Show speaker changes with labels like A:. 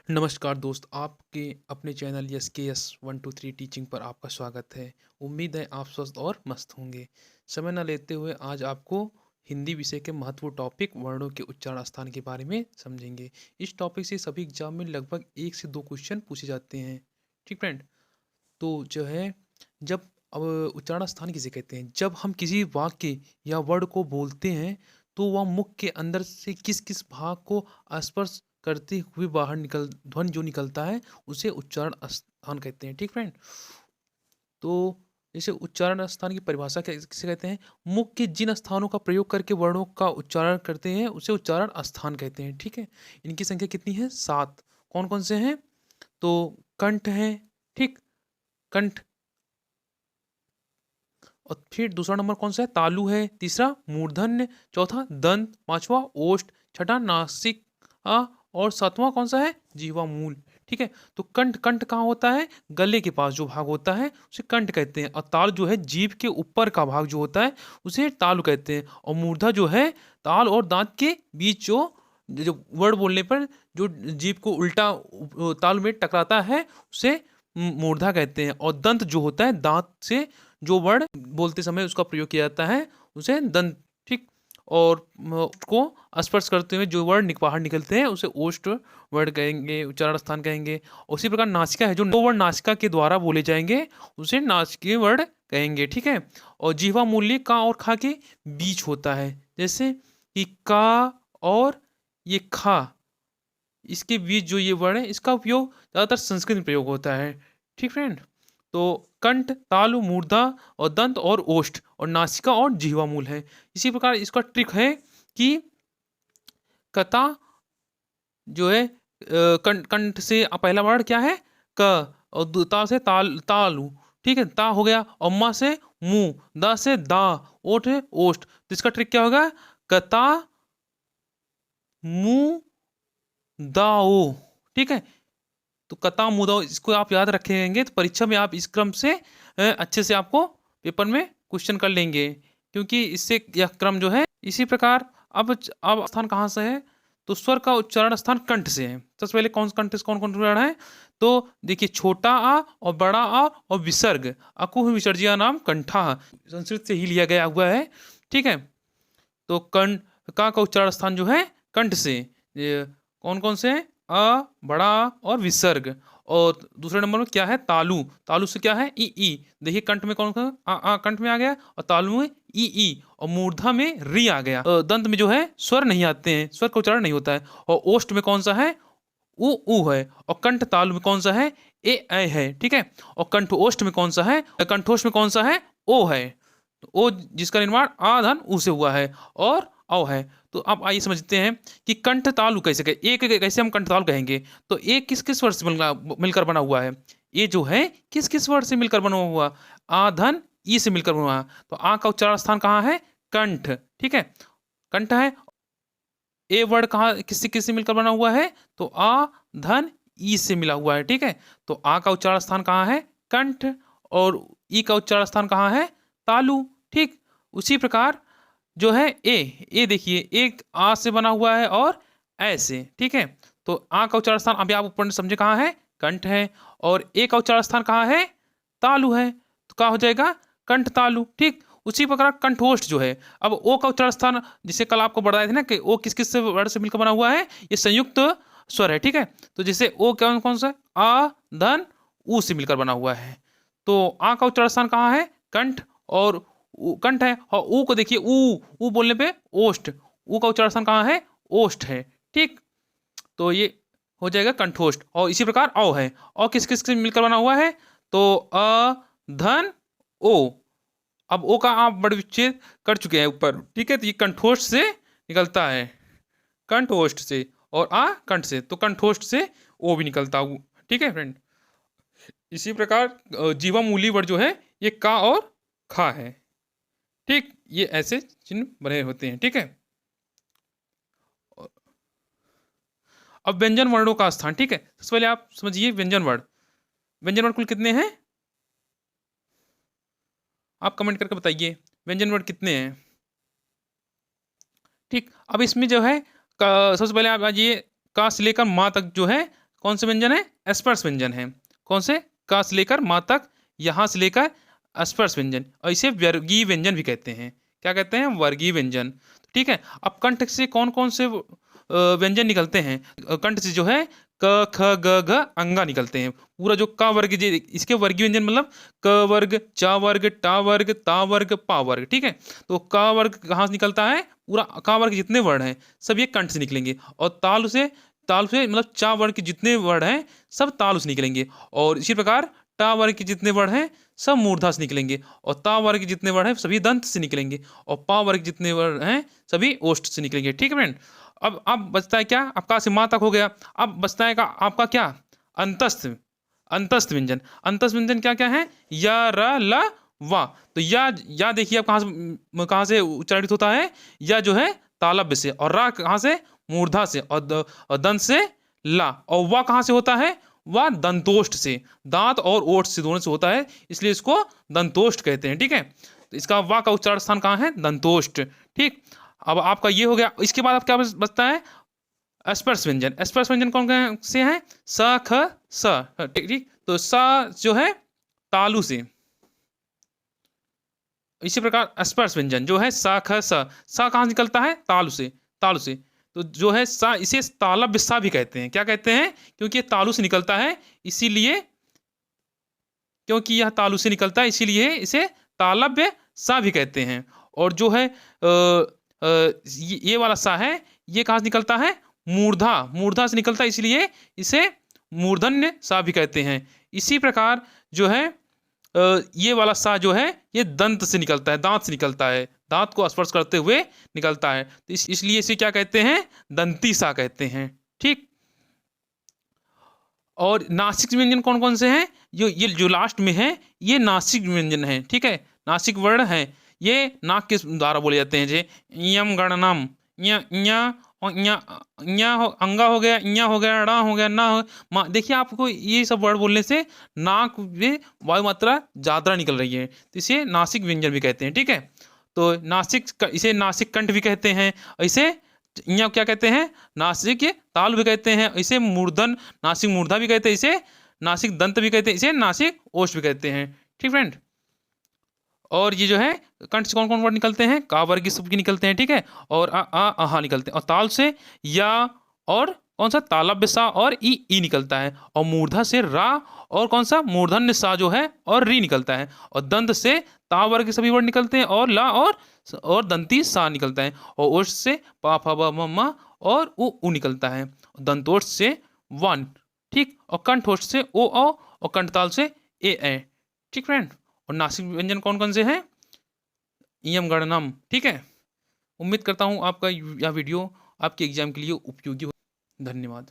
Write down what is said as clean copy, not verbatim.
A: नमस्कार दोस्त, आपके अपने चैनल यस के एस 123 टीचिंग पर आपका स्वागत है। उम्मीद है आप स्वस्थ और मस्त होंगे। समय न लेते हुए आज आपको हिंदी विषय के महत्वपूर्ण टॉपिक वर्णों के उच्चारण स्थान के बारे में समझेंगे। इस टॉपिक से सभी एग्जाम में लगभग 1 से 2 क्वेश्चन पूछे जाते हैं। ठीक फ्रेंड? तो जो है जब अब उच्चारण स्थान किसे कहते हैं? जब हम किसी वाक्य या वर्ड को बोलते हैं तो वह मुख के अंदर से किस-किस भाग को स्पर्श करते हुए बाहर ध्वनि जो निकलता है उसे उच्चारण स्थान कहते हैं। ठीक फ्रेंड? तो जैसे उच्चारण स्थान की परिभाषा किसे कहते हैं? मुख के जिन स्थानों का प्रयोग करके वर्णों का उच्चारण करते हैं उसे उच्चारण स्थान कहते हैं। ठीक है? इनकी संख्या कितनी है? 7। कौन-कौन से हैं? तो कंठ है, ठीक? कंठ। और फिर दूसरा नंबर कौन-सा है? तालु है, तीसरा मूर्धन्य, चौथा दंत, पाँचवाँ ओष्ठ, छठा नासिका और सातवाँ कौन-सा है? जीवा मूल। ठीक है? तो कंठ कंठ कहाँ होता है? गले के पास जो भाग होता है उसे कंठ कहते हैं और ताल जो है जीभ के ऊपर का भाग जो होता है उसे तालु कहते हैं और मूर्धा जो है ताल और दाँत के बीच जो जो वर्ड बोलने पर जो जीभ को उल्टा ताल में टकराता है उसे मूर्धा कहते हैं और दंत जो होता है दाँत से जो वर्ड बोलते समय उसका प्रयोग किया जाता है उसे दंत। ठीक? और को स्पर्श करते हुए जो वर्ड बाहर निकलते हैं उसे ओष्ठ वर्ड कहेंगे, उच्चारण स्थान कहेंगे। उसी प्रकार नासिका है, जो दो वर्ड नासिका के द्वारा बोले जाएंगे उसे नासिकीय वर्ड कहेंगे। ठीक है? और जीवा मूल्य का और खा के बीच होता है, जैसे कि का और ये खा, इसके बीच जो ये वर्ड है इसका उपयोग ज़्यादातर संस्कृत में प्रयोग होता है। ठीक फ्रेंड? तो कंठ, तालु, मूर्धा और दंत और ओष्ठ और नासिका और जिह्वा मूल है। इसी प्रकार इसका ट्रिक है कि कता जो है कंठ कंठ से पहला वर्ड क्या है? क और ता से तालु। ठीक है? ता हो गया और म से मुँह, दा से दा, ओठ है ओष्ठ। तो इसका ट्रिक क्या होगा? कता मुँह दाओ। ठीक है? तो कता मुदाओ इसको आप याद रखेंगे तो परीक्षा में आप इस क्रम से अच्छे से आपको पेपर में क्वेश्चन कर लेंगे, क्योंकि इससे यह क्रम जो है इसी प्रकार। अब स्थान कहाँ से है? तो स्वर का उच्चारण स्थान कंठ से है। सबसे पहले कंठ से कौन कौन उच्चारण है? तो देखिए, छोटा आ और बड़ा आ और विसर्ग अकुह विसर्जिया नाम कंठा संस्कृत से ही लिया गया हुआ है। ठीक है? तो कंठ का उच्चारण स्थान जो है कंठ से। कौन कौन से हैं? अ, बड़ा आ और विसर्ग। और दूसरे नंबर में क्या है? तालु। तालु से क्या है? ई ई। देखिए, कंठ में कौन कौन आ कंठ में आ गया और तालु में ई ई और मूर्धा में री आ गया। दंत में जो है स्वर नहीं आते हैं, स्वर का उच्चारण नहीं होता है। और ओष्ठ में कौन सा है? उ ऊ है। और कंठ तालु में कौन सा है? ए ऐ है। ठीक है? और कंठ ओष्ठ में कौन सा है? कंठोष्ठ में कौन सा है? ओ है। तो ओ जिसका निर्माण आ धन ऊ से हुआ है और औ है। तो अब आइए समझते हैं कि कंठ तालु कैसे एक कैसे हम कंठ तालु कहेंगे। तो एक किस किस वर्ड से मिलकर बना हुआ है? ये जो है किस किस वर्ड से मिलकर बना हुआ? आ धन ई से मिलकर बना हुआ। तो आ का उच्चारण स्थान कहाँ है? कंठ। ठीक है? कंठ है। ए वर्ड कहाँ किससे किससे मिलकर बना हुआ है? तो आ धन ई से मिला हुआ है। ठीक है? तो आ का उच्चारण स्थान कहाँ है? कंठ। और ई का उच्चारण स्थान कहाँ है? तालु। ठीक? उसी प्रकार जो है ए देखिए, एक आ से बना हुआ है और ऐ से। ठीक है? तो आ का उच्चारण स्थान अभी आप ऊपर ने समझे कहाँ है? कंठ है। और ए का उच्चारण स्थान कहाँ है? तालु है। तो क्या हो जाएगा? कंठ तालु। ठीक? उसी प्रकार कंठोष्ठ जो है, अब ओ का उच्चारण स्थान जिसे कल आपको बताए थे ना कि ओ किस किस से वर्ड से मिलकर बना हुआ है? ये संयुक्त स्वर है। ठीक है? तो जैसे ओ कौन कौन सा? आ धन ऊ से मिलकर बना हुआ है। तो आ का उच्चारण स्थान कहाँ है? कंठ। और कंठ है। और ऊ को देखिए, ऊ बोलने पे ओष्ठ। ऊ का उच्चारण स्थान कहाँ है? ओष्ठ है। ठीक? तो ये हो जाएगा कंठोष्ठ। और इसी प्रकार औ है। औ किस किस से मिलकर बना हुआ है? तो अ धन ओ। अब ओ का आप बड़ विच्छेद कर चुके हैं ऊपर। ठीक है? तो ये कंठोष्ठ से निकलता है, कंठोष्ठ से। और आ कंठ से, तो कंठोष्ठ से ओ भी निकलता हूँ। ठीक है फ्रेंड? इसी प्रकार जीवा मूली वर्ड जो है ये का और खा है। ठीक? ये ऐसे चिन्ह बने होते हैं। ठीक है? अब व्यंजन वर्णों का स्थान। ठीक है? सबसे पहले आप समझिए व्यंजन वर्ड। व्यंजन वर्ड कुल कितने हैं? आप कमेंट करके बताइए व्यंजन वर्ड कितने हैं। ठीक? अब इसमें जो है सबसे पहले आप ये का से लेकर माँ तक जो है कौन से व्यंजन है? स्पर्श व्यंजन है। कौन से? क से लेकर माँ तक, यहाँ से लेकर स्पर्श व्यंजन, और इसे वर्गीय व्यंजन भी कहते हैं। क्या कहते हैं? वर्गीय व्यंजन। ठीक है। अब कंठ से कौन कौन से व्यंजन निकलते हैं? कंठ से जो है क ख ग घ अंगा निकलते हैं। पूरा जो क वर्ग, इसके वर्गीय व्यंजन मतलब क वर्ग, च वर्ग, ट वर्ग, ता वर्ग, पा वर्ग। ठीक है। तो क वर्ग कहाँ से निकलता है? पूरा क वर्ग जितने वर्ण हैं सब ये कंठ से निकलेंगे, और ताल से मतलब चा वर्ग के जितने वर्ण हैं सब तालु से निकलेंगे, और इसी प्रकार टा वर्ग के जितने वर्ण हैं सब मूर्धा से निकलेंगे, और ता वर्ग के जितने वर्ण हैं सभी दंत से निकलेंगे, और पा वर्ग के जितने वर्ण हैं सभी ओष्ठ से निकलेंगे। ठीक है फ्रेंड। अब बचता है क्या? आपका से माँ तक हो गया। अब बचता है आपका क्या? अंतस्थ। अंतस्थ व्यंजन। अंतस्थ व्यंजन क्या क्या है? या, र, ल, वा। तो या देखिए अब कहाँ से उच्चारित होता है? या जो है तालव्य से, और रा कहाँ से? मूर्धा से, और दंत से ला, और वा कहाँ से होता है? वह दंतोष्ठ से, दांत और ओठ से, दोनों से होता है, इसलिए इसको दंतोष्ठ कहते हैं। ठीक है। तो इसका वा का उच्चारण स्थान कहाँ है? दंतोष्ठ। ठीक। अब आपका ये हो गया। इसके बाद अब क्या बचता है? स्पर्श व्यंजन। स्पर्श व्यंजन कौन कौन से हैं? स, ख, स। ठीक ठीक। तो स जो है तालु से, इसी प्रकार स्पर्श व्यंजन जो है स, ख, स। स कहाँ से निकलता है? तालु से, तालु से। तो जो है सा, इसे तालव्य सा भी कहते हैं। क्या कहते हैं? क्योंकि ये तालु से निकलता है, इसीलिए, क्योंकि यह तालु से निकलता है इसीलिए इसे तालव्य सा भी कहते हैं। और जो है ये वाला सा है, ये कहाँ से निकलता है? मूर्धा, मूर्धा से निकलता है, इसलिए इसे मूर्धन्य सा भी कहते हैं। इसी प्रकार जो है ये वाला सा जो है ये दंत से निकलता है, दांत से निकलता है, दांत को स्पर्श करते हुए निकलता है, तो इसलिए इसे क्या कहते हैं? दंती सा कहते हैं। ठीक। और नासिक व्यंजन कौन कौन से हैं? ये जो लास्ट में है ये नासिक व्यंजन है। ठीक है। नासिक वर्ण है, ये नाक के द्वारा बोले जाते हैं। जैसे यम गणनम, और अंगा हो गया, हो गया, ड़ा हो गया, ना हो मा। देखिए आपको ये सब वर्ड बोलने से नाक में वायु मात्रा ज़्यादा निकल रही है, तो इसे नासिक व्यंजन भी कहते हैं। ठीक है। तो इसे नासिक कंठ भी कहते हैं, इसे यहाँ क्या कहते हैं? नासिक ताल भी कहते हैं, इसे मूर्धन नासिक मूर्धा भी कहते हैं, इसे नासिक दंत भी कहते हैं, इसे नासिक ओष्ठ भी कहते हैं। ठीक फ्रेंड। और ये जो है कंठ से कौन कौन वर्ड निकलते हैं? का वर्गीय शब्द निकलते हैं। ठीक है। और अहा निकलते हैं, और ताल से या, और कौन सा? तालव्य सा और ई निकलता है, और मूर्धा से रा, और कौन सा? मूर्धन्य सा जो है और री निकलता है, और दंत से ता वर्ग के सभी वर्ड निकलते हैं, और ला और दंती सा निकलता है, और ओष्ठ से पा फा ब म मा और उ निकलता है, दंतोष्ठ से वन। ठीक। और कंठोष्ठ से ओ, और कंठताल से ए। ठीक फ्रेंड। और नासिक व्यंजन कौन कौन से हैं? इयम गणनम। ठीक है। उम्मीद करता हूँ आपका यह वीडियो आपके एग्जाम के लिए उपयोगी हो। धन्यवाद।